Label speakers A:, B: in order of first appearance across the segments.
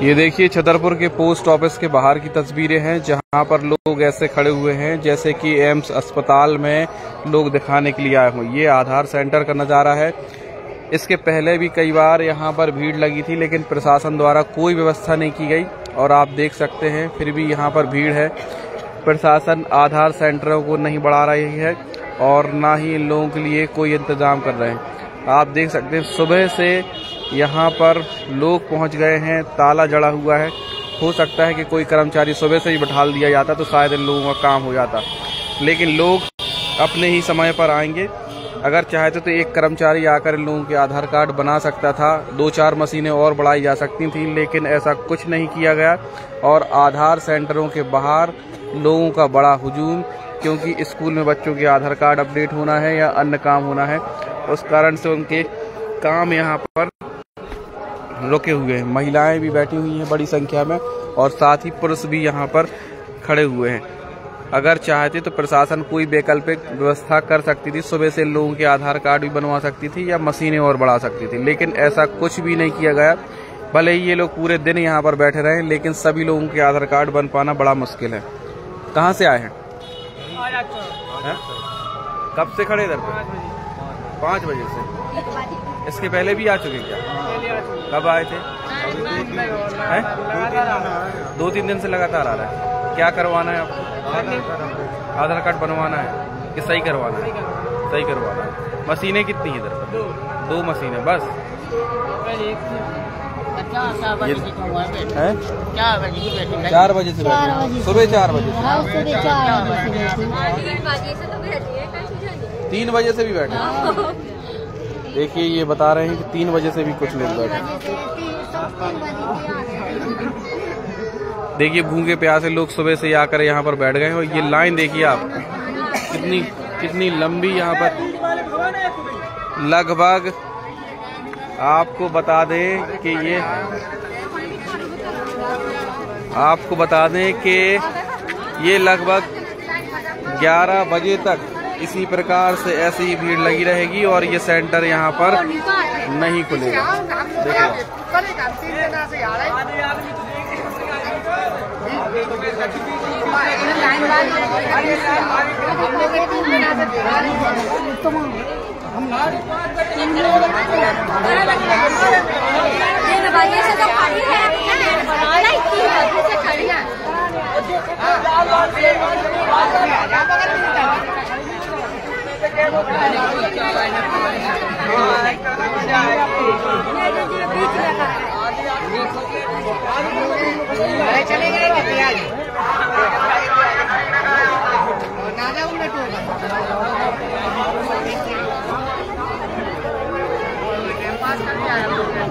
A: ये देखिए छतरपुर के पोस्ट ऑफिस के बाहर की तस्वीरें हैं, जहां पर लोग ऐसे खड़े हुए हैं जैसे कि एम्स अस्पताल में लोग दिखाने के लिए आए हों। ये आधार सेंटर का नज़ारा है। इसके पहले भी कई बार यहां पर भीड़ लगी थी, लेकिन प्रशासन द्वारा कोई व्यवस्था नहीं की गई और आप देख सकते हैं फिर भी यहां पर भीड़ है। प्रशासन आधार सेंटरों को नहीं बढ़ा रही है और ना ही इन लोगों के लिए कोई इंतजाम कर रहे हैं। आप देख सकते हैं सुबह से यहाँ पर लोग पहुँच गए हैं, ताला जड़ा हुआ है। हो सकता है कि कोई कर्मचारी सुबह से ही बैठा दिया जाता तो शायद इन लोगों का काम हो जाता, लेकिन लोग अपने ही समय पर आएंगे। अगर चाहते तो एक कर्मचारी आकर इन लोगों के आधार कार्ड बना सकता था, 2-4 मशीनें और बढ़ाई जा सकती थी, लेकिन ऐसा कुछ नहीं किया गया। और आधार सेंटरों के बाहर लोगों का बड़ा हुजूम, क्योंकि स्कूल में बच्चों के आधार कार्ड अपडेट होना है या अन्य काम होना है, उस कारण से उनके काम यहाँ पर रुके हुए हैं। महिलाएं भी बैठी हुई हैं बड़ी संख्या में और साथ ही पुरुष भी यहाँ पर खड़े हुए हैं। अगर चाहते तो प्रशासन कोई वैकल्पिक व्यवस्था कर सकती थी, सुबह से लोगों के आधार कार्ड भी बनवा सकती थी या मशीनें और बढ़ा सकती थी, लेकिन ऐसा कुछ भी नहीं किया गया। भले ही ये लोग पूरे दिन यहाँ पर बैठे रहे, लेकिन सभी लोगों के आधार कार्ड बन पाना बड़ा मुश्किल है। कहाँ से आए हैं? कब से खड़े इधर पे? 5 बजे से। इसके पहले भी आ चुके क्या? कब आए थे? 2-3 दिन से लगातार आ रहा है। क्या करवाना है आपको? आधार कार्ड बनवाना है कि सही करवाना है? सही करवाना है। मशीनें कितनी है इधर पर? 2 मशीनें बस। 4 बजे से बैठे, सुबह 4 बजे से 3 बजे से भी बैठे। देखिए ये बता रहे हैं कि 3 बजे से भी कुछ लोग बैठे। देखिए भूखे प्यासे लोग सुबह से आकर यहाँ पर बैठ गए और ये लाइन देखिए आप कितनी लंबी यहाँ पर। लगभग आपको बता दें कि ये लगभग 11 बजे तक इसी प्रकार से ऐसी ही भीड़ लगी रहेगी और ये सेंटर यहाँ पर नहीं खुलेगा।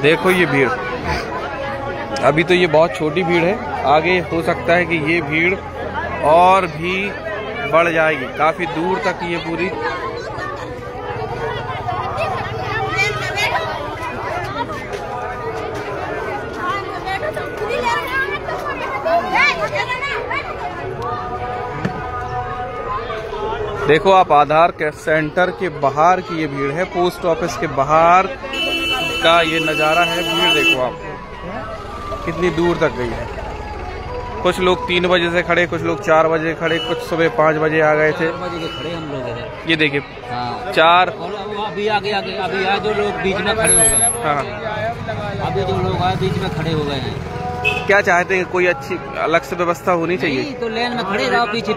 A: देखो ये भीड़, अभी तो ये बहुत छोटी भीड़ है, आगे हो सकता है कि ये भीड़ और भी बढ़ जाएगी, काफी दूर तक ये पूरी। देखो आप आधार के सेंटर के बाहर की ये भीड़ है, पोस्ट ऑफिस के बाहर का ये नज़ारा है। भीड़ देखो आप कितनी दूर तक गई है। कुछ लोग 3 बजे से खड़े, कुछ लोग 4 बजे खड़े, कुछ सुबह 5 बजे आ गए थे।
B: खड़े हम लोग
A: ये देखिए 4
B: अभी आगे अभी आए जो लोग बीच में खड़े हो गए।
A: हाँ
B: अभी जो लोग आए बीच में खड़े हो गए हैं।
A: क्या चाहते हैं? कोई अच्छी अलग से व्यवस्था होनी चाहिए
B: तो लेन में खड़े रहो पीछे।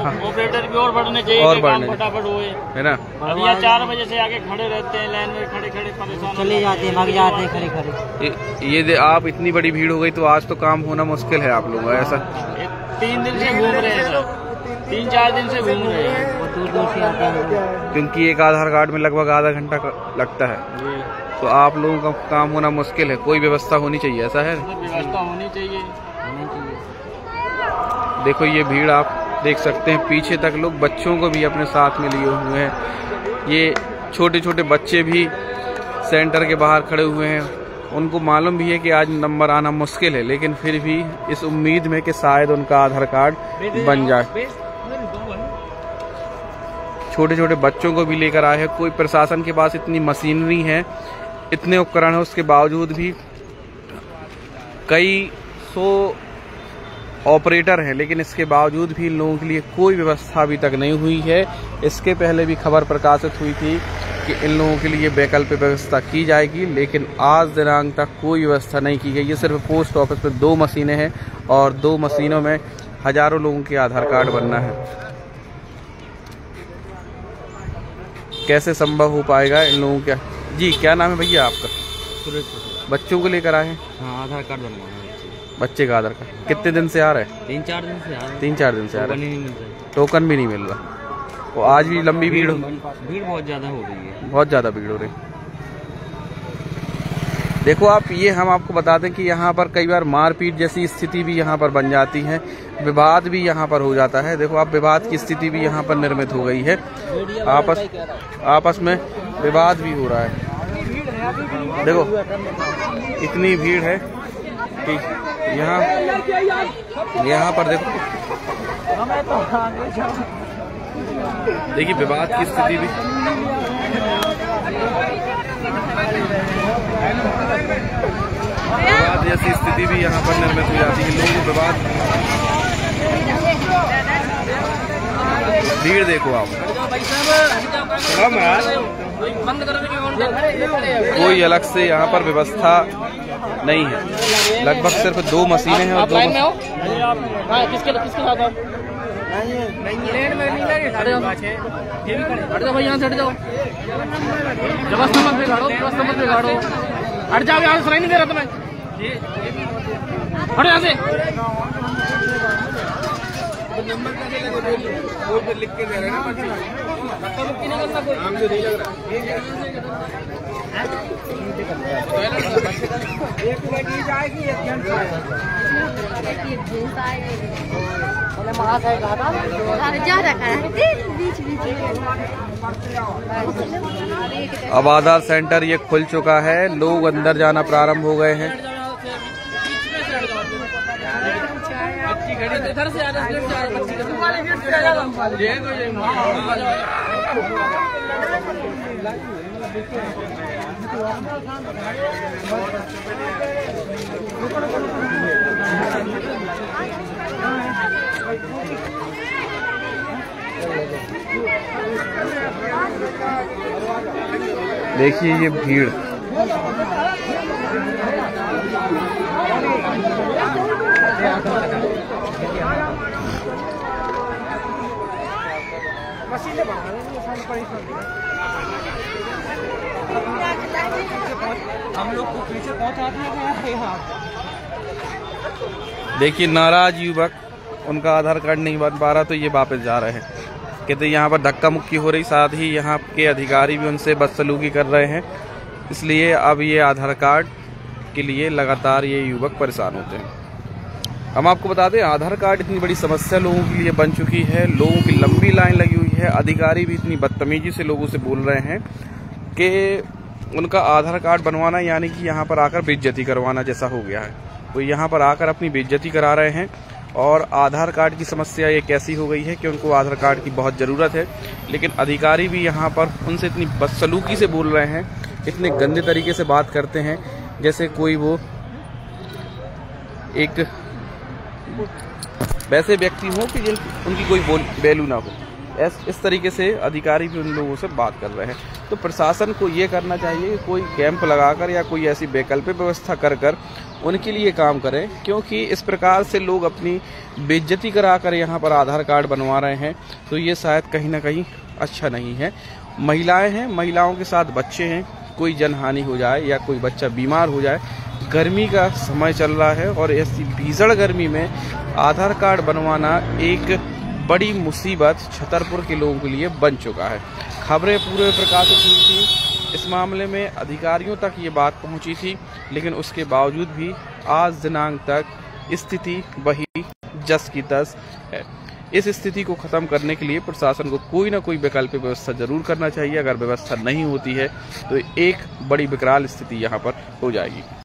C: ऑपरेटर भी और बढ़ने चाहिए,
A: और
C: काम फटाफट हुए,
A: है ना।
C: अभी यहाँ 4 बजे से आगे खड़े रहते हैं, लाइन में खड़े परेशान
B: चले जाते हैं, भाग जाते हैं खड़े।
A: ये आप इतनी बड़ी भीड़ हो गई तो आज तो काम होना मुश्किल है आप लोग ऐसा।
C: 3 दिन से घूम रहे हैं सर, 3-4 दिन से घूम रहे हैं,
B: दूर से आते हैं,
A: क्योंकि एक आधार कार्ड में लगभग आधा घंटा लगता है, तो आप लोगों का काम होना मुश्किल है। कोई व्यवस्था होनी चाहिए, ऐसा है?
C: व्यवस्था होनी चाहिए।
A: देखो ये भीड़ आप देख सकते हैं, पीछे तक लोग बच्चों को भी अपने साथ में लिए हुए हैं। ये छोटे छोटे बच्चे भी सेंटर के बाहर खड़े हुए हैं। उनको मालूम भी है कि आज नंबर आना मुश्किल है, लेकिन फिर भी इस उम्मीद में कि शायद उनका आधार कार्ड बन जाए। छोटे छोटे बच्चों को भी लेकर आए हैं। कोई प्रशासन के पास इतनी मशीनरी है, इतने उपकरण है, उसके बावजूद भी कई सौ ऑपरेटर हैं, लेकिन इसके बावजूद भी इन लोगों के लिए कोई व्यवस्था अभी तक नहीं हुई है। इसके पहले भी खबर प्रकाशित हुई थी कि इन लोगों के लिए वैकल्पिक व्यवस्था की जाएगी, लेकिन आज दिनांक तक कोई व्यवस्था नहीं की गई है। सिर्फ पोस्ट ऑफिस में 2 मशीनें हैं और 2 मशीनों में हजारों लोगों के आधार कार्ड बनना है। कैसे संभव हो पाएगा इन लोगों का? जी, क्या नाम है भैया आपका? बच्चों को लेकर आए हैं?
B: हाँ, आधार कार्ड बनवाना है
A: बच्चे का आधार कार्ड। कितने दिन से आ रहा है?
B: 3-4 दिन से आ रहा है।
A: 3-4 दिन से आ रहा है।
B: नहीं मिल रहा,
A: टोकन भी नहीं मिल रहा। तो आज भी लंबी भीड़
B: बहुत ज्यादा हो गई है।
A: बहुत ज्यादा भीड़ हो रही। देखो आप, ये हम आपको बता दें कि यहाँ पर कई बार मारपीट जैसी स्थिति भी यहाँ पर बन जाती है, विवाद भी यहाँ पर हो जाता है। देखो आप, विवाद की स्थिति भी यहाँ पर निर्मित हो गई है। आपस में विवाद भी हो रहा है। देखो इतनी भीड़ है कि यहाँ पर देखो, देखिए विवाद की स्थिति भी, विवाद जैसी स्थिति भी यहाँ पर निर्मित हो जाती है। लोग विवाद, भीड़ देखो आप, कोई अलग से यहाँ पर व्यवस्था नहीं है। लगभग सिर्फ 2 मशीनें हैं और 2
C: किसके साथ आप? हट जाओ भाई, यहाँ से हट जाओ। व्यवस्था मत बिगाड़ो, व्यवस्था मत बिगाड़ो। हट जाओ, यहाँ से सुनाई नहीं दे रहा तुम्हें। हट यहाँ से। लिख के दे रहे हैं अब आधार सेंटर ये खुल चुका है, लोग अंदर जाना प्रारंभ हो गए हैं। देखिए ये भीड़, हम लोग को पीछे पहुंचा दिया।
A: देखिए नाराज युवक, उनका आधार कार्ड नहीं बन पा रहा तो ये वापस जा रहे हैं। कहते यहाँ पर धक्का मुक्की हो रही, साथ ही यहाँ के अधिकारी भी उनसे बदसलूकी कर रहे हैं। इसलिए अब ये आधार कार्ड के लिए लगातार ये युवक परेशान होते हैं। हम आपको बता दें, आधार कार्ड इतनी बड़ी समस्या लोगों के लिए बन चुकी है, लोगों की लंबी लाइन लगी हुई है। अधिकारी भी इतनी बदतमीजी से लोगों से बोल रहे हैं कि उनका आधार कार्ड बनवाना यानी कि यहाँ पर आकर बेइज्जती करवाना जैसा हो गया है। तो यहाँ पर आकर अपनी बेइज्जती करा रहे हैं। और आधार कार्ड की समस्या ये कैसी हो गई है कि उनको आधार कार्ड की बहुत ज़रूरत है, लेकिन अधिकारी भी यहाँ पर उनसे इतनी बदसलूकी से बोल रहे हैं, इतने गंदे तरीके से बात करते हैं जैसे कोई वो एक वैसे व्यक्ति हो कि जिन उनकी कोई वैल्यू ना हो। इस तरीके से अधिकारी भी उन लोगों से बात कर रहे हैं। तो प्रशासन को ये करना चाहिए कि कोई कैंप लगाकर या कोई ऐसी वैकल्पिक व्यवस्था कर उनके लिए काम करें, क्योंकि इस प्रकार से लोग अपनी बेइज्जती कराकर यहाँ पर आधार कार्ड बनवा रहे हैं तो ये शायद कहीं ना कहीं अच्छा नहीं है। महिलाएं हैं, महिलाओं के साथ बच्चे हैं, कोई जनहानि हो जाए या कोई बच्चा बीमार हो जाए, गर्मी का समय चल रहा है और ऐसी भीषण गर्मी में आधार कार्ड बनवाना एक बड़ी मुसीबत छतरपुर के लोगों के लिए बन चुका है। खबरें पूरे प्रकाशित हुई थी, इस मामले में अधिकारियों तक ये बात पहुंची थी, लेकिन उसके बावजूद भी आज दिनांक तक स्थिति वही जस की तस है। इस स्थिति को खत्म करने के लिए प्रशासन को कोई ना कोई वैकल्पिक व्यवस्था जरूर करना चाहिए। अगर व्यवस्था नहीं होती है तो एक बड़ी विकराल स्थिति यहाँ पर हो जाएगी।